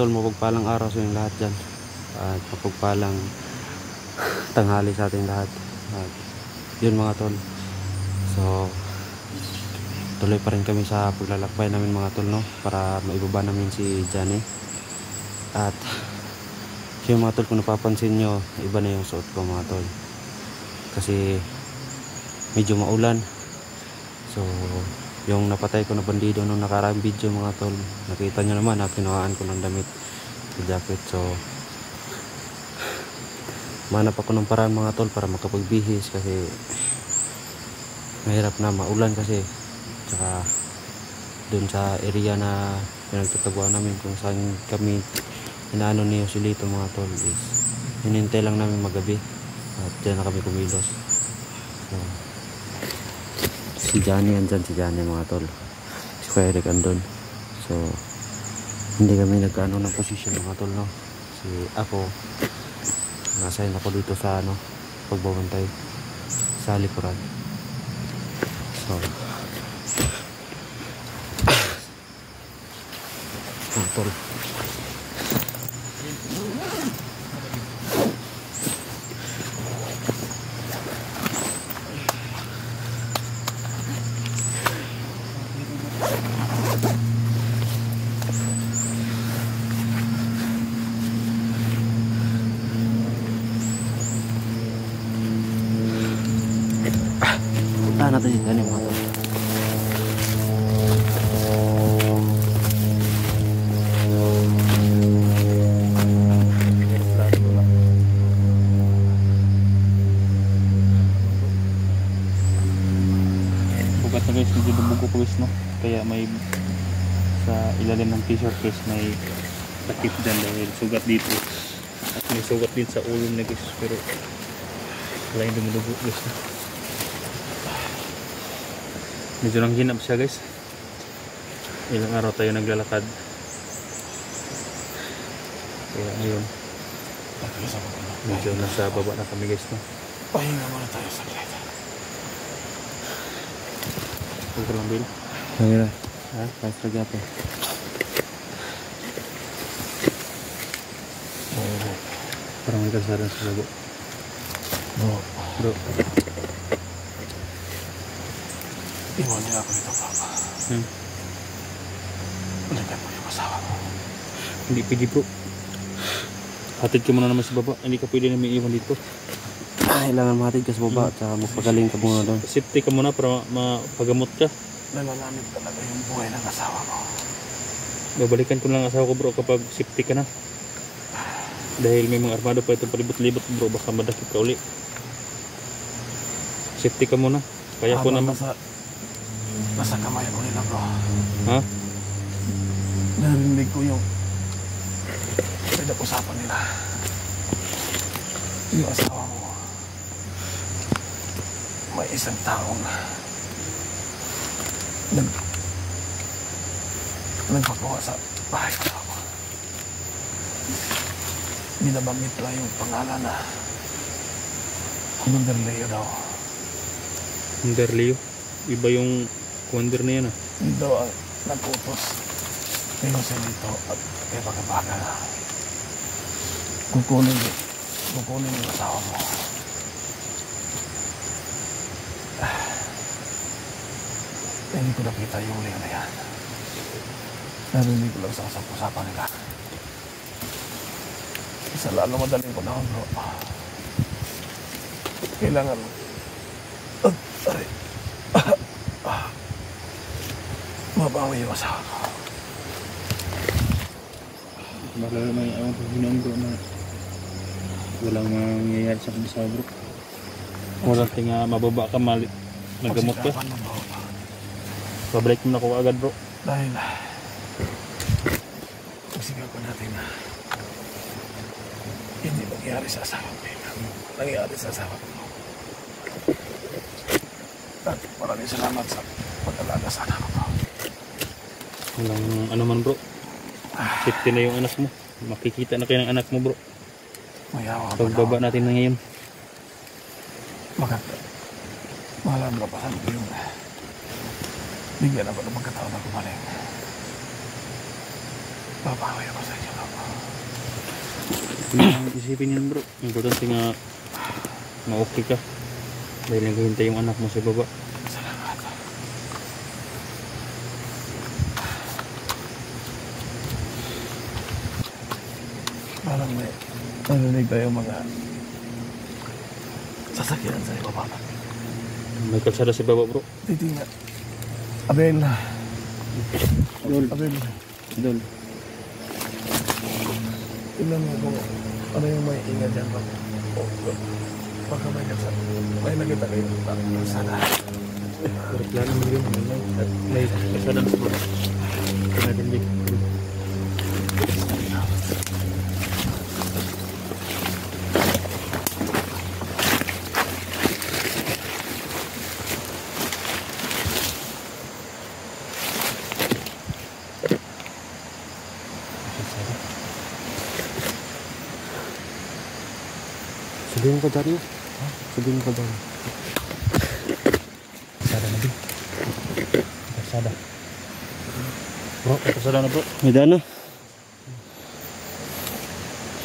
tol, mapagpalang araw sa inyong lahat dyan. At mapagpalang tanghali sa ating lahat. At yun mga tol. So tuloy pa rin kami sa paglalakbay namin mga tol, no? Para maibaba namin si Johnny. At yung mga tol, kung napapansin nyo, iba na yung suot ko mga tol. Kasi medyo maulan. So yung napatay ko na bandido nung nakaraang video mga tol, nakita nyo naman na kinuhaan ko ng damit sa jacket. So manap ako ng paraan mga tol para makapagbihis kasi mahirap na maulan kasi. Tsaka dun sa area na pinagtataguan namin kung saan kami inaano ni Joselito mga tol is hinintay lang namin magabi at dyan na kami kumilos. So si Johnny andyan, si Johnny mga tol, si Kuya Eric andun. So hindi kami nagkaano ng position mga tol, no? Si ako nasign ako dito sa ano, pagbabantay sa likuran. So mga tol, punta natin si Johnny mga tol. Bukat na guys, medyo dubugo ko guys, no? Kaya may sa ilalim ng t-shirt guys may takip dyan dahil sugat dito at may sugat din sa ulo na guys, pero wala yung dumudugo guys, no? Medyo nang hinap siya guys, ilang araw tayo naglalakad kaya ngayon medyo nasa baba na kami guys, no? Pahinga muna tayo sa saglit. Huwag ka lang, Bill. Ayun na, ha? Pastor gapo. Parang may kalsadan sa lago. Bro. Iwan niya ako dito, Papa. Ulitin mo yung asawa mo. Hindi pwede bro. Hatid ka muna naman sa baba. Hindi ka pwede namin iwan dito. Kailangan mahatid ka sa baba, tsaka magpagaling ka muna doon. Safety ka muna para mapagamot ka. Nalalamit talaga yung buhay ng asawa mo. Babalikan ko lang ang asawa ko bro kapag safety ka na. Dahil may mga armado pa itong palibot-libot bro, baka madakip ka uli. Safety ka muna. Kaya ko naman. Nasa kamay ko nila bro. Ha? Narinig ko yung pinag-usapan nila. Yung asawa mo may isang taong nagpagawa sa bahay ko. Binabanggit lang yung pangalan na Commander Leo daw. Commander Leo? Iba yung commander na yan ah. Hindi daw ang nag-utos kay Joselito at kay Bagabaga na kukunin yung asawa mo. Hindi ko nakita yung Leo na yan. Narinig ko lang sa usapan nila. Isa lalo madaling ko na bro. Kailangan mabawi yung asawa ko. Baka may awang paghinaan bro na walang mangyayari sa asawa bro. Walang tinga mababa ka mali. Nagamot ka. Pabalik mo na ko agad bro. Dahil pagsigaw ko natin na hindi nangyari sa asawa ko. Nangyari sa asawa ko. At maraming salamat sa pag-alaga sa anak ko. Walang ano man bro. Safety na yung anak mo. Makikita na kayo ng anak mo bro. Mayawa ka pagbaba natin na ngayon. Maganda. Mahalan ka pa sa yung bigyan ako ng pagkataon na gumaling. Babawi ako sa inyo, Papa. Yung isipin yan bro. Importante nga ma-okay ka. Dahil naghihintay yung anak mo sa baba. Salamat. Parang may narinig tayo mga sasakyan sa ibaba. May kalsada sa baba bro. Titingnan. Abel. Dol. Abel. Dol. Tingnan mo kung ano yung may ingat dyan ba? Baka may kalsada. May nakita kayo ng kalsada. Reklamo mo yun. At may kalsada sa baba. Nadinig. Sabihin ko dyan. Sabihin ko dyan. Kalsada na din. Kalsada. Bro, kalsada na bro. May daan na.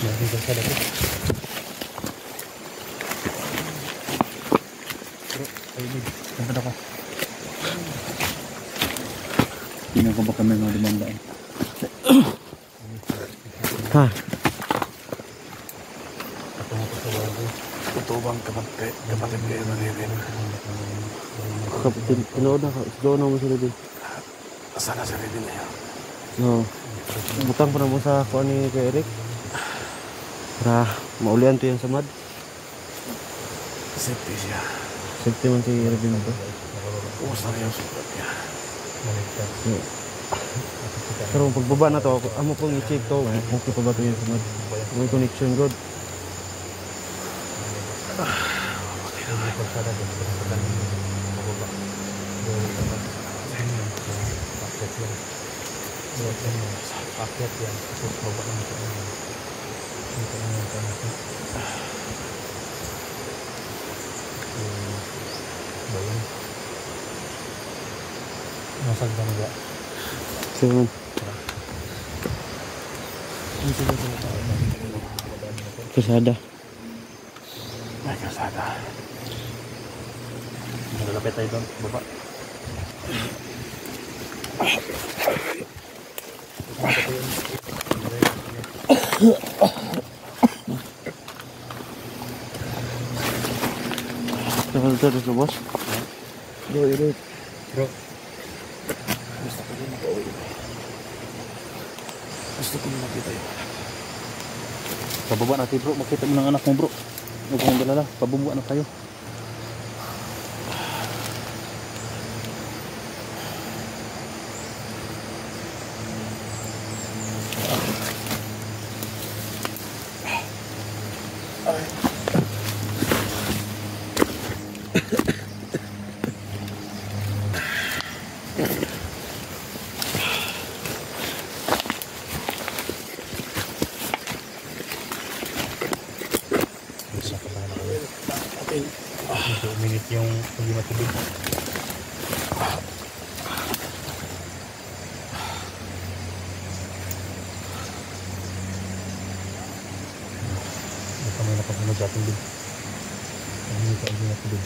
May kalsada bro. Bro, ayun. Punta ako. Tingnan ko baka may mga dumandaan. Ha? Totoo bang kapatid kayo na rin? Tinood na ka. Doon na mo sila din. Sana sa rin na yun. No. Butang pa na mo sa kuha ni kay Eric. Para maulian to yan sa mad. Safety siya. Safety man si Rebin to. Kumusta na yung sulat niya? Pero pagbaba na to, amo pong i-check to. Okay pa ba to yan sa mad? May connection good. Paket yan. Tapos baba ng ito. Ito ang yung natin. Bayan. Nasag ba nga? So, kasada. May kalsada. Nagalapit tayo doon. Baba. Nakal sa boss. Yo, Eric. Bro. Gusto ko din makauwi. Gusto ko din makita yun. Pababa natin bro. Makita mo ng anak mo bro. Huwag mong galala. Pababa na tayo. Minute yung hindi matubig. Baka may nakapunod sa ating din. Hindi ka hindi matubig.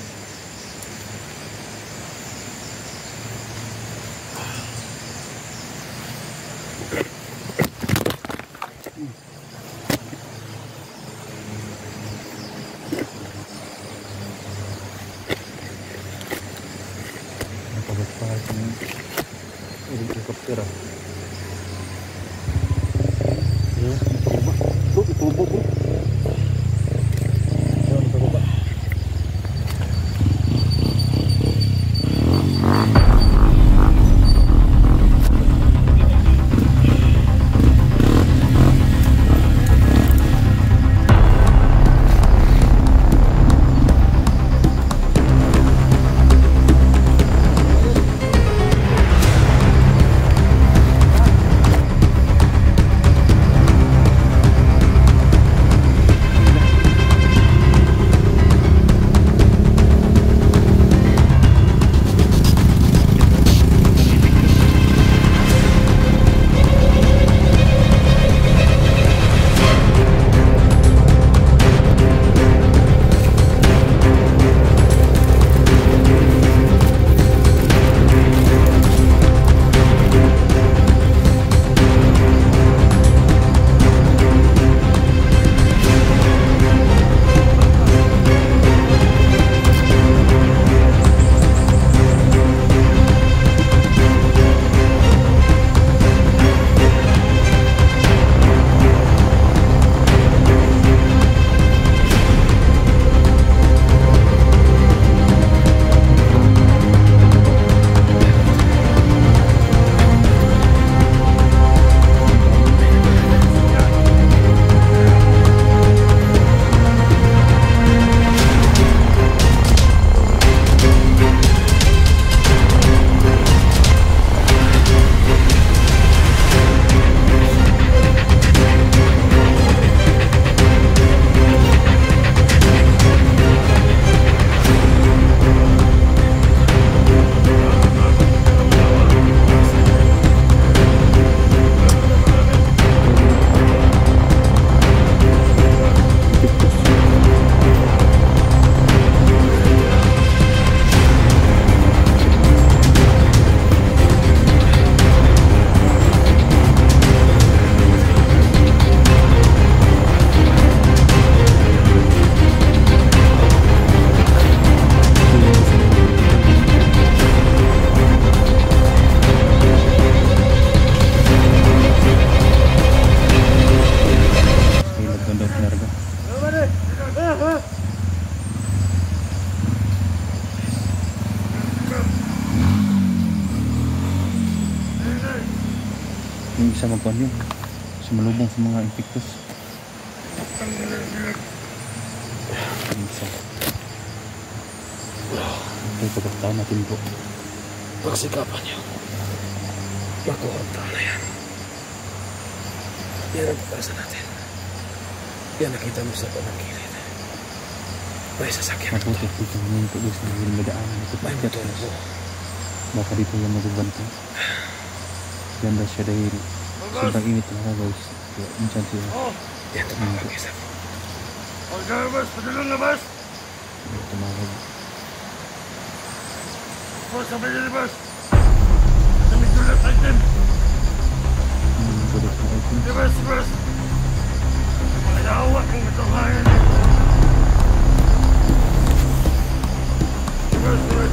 Helikopter. Ya, itu bro. Isa magkuhan yun. Sumalubong sa mga infectus. Isa. Okay, pagkakataon natin po. Pagsikapan niyo. Makuha ang tao na yan. Yan ang pagkasa natin. Yan nakita mo sa panagkilid. May sasakyan ito. Mabuti dito ngayon po gusto na yung madaanan ito. May motor po. Baka dito yung magbabanta. Ganda siya dahil sobrang init na guys. Kaya minsan siya. Yan tumawag isa. Okay, boss. Padulong na, boss. Tumawag. Boss, sabay dyan, boss. Samig tulad item. Gulit na ito. Okay, boss, boss. Malawa kung itong hangin. Boss, boss.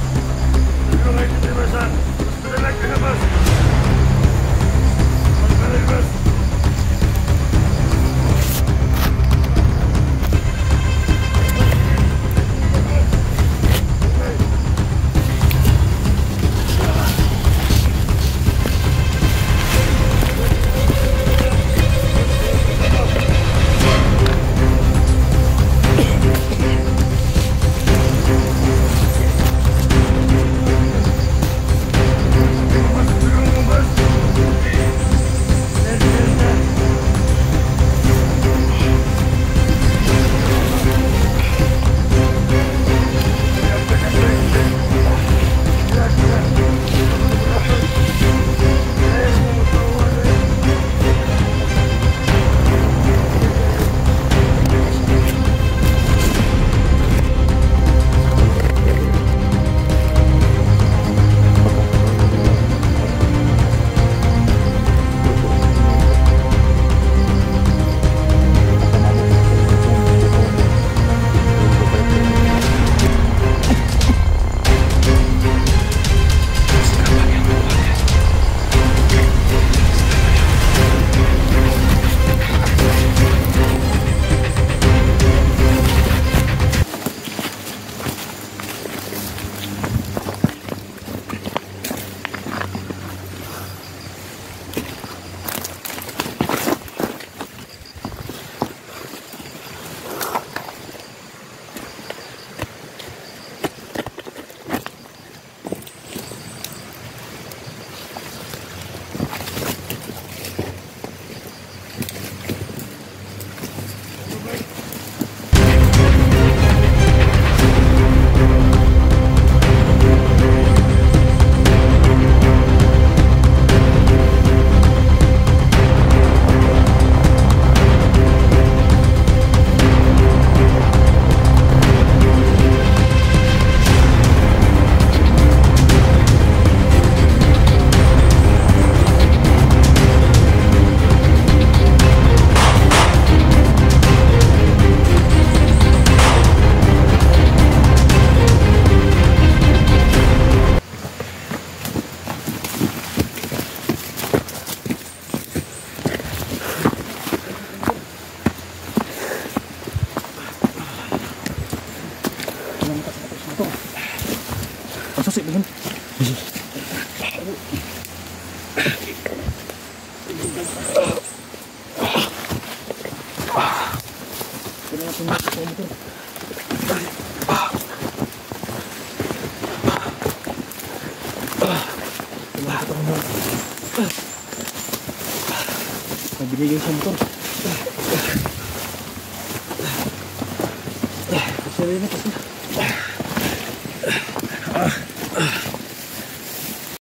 Padulong item, boss, ha. Boss, padalag ka na, boss. Boss, padalag, boss. Susik begini. Binigay sa motor. Kasi rin na kasi.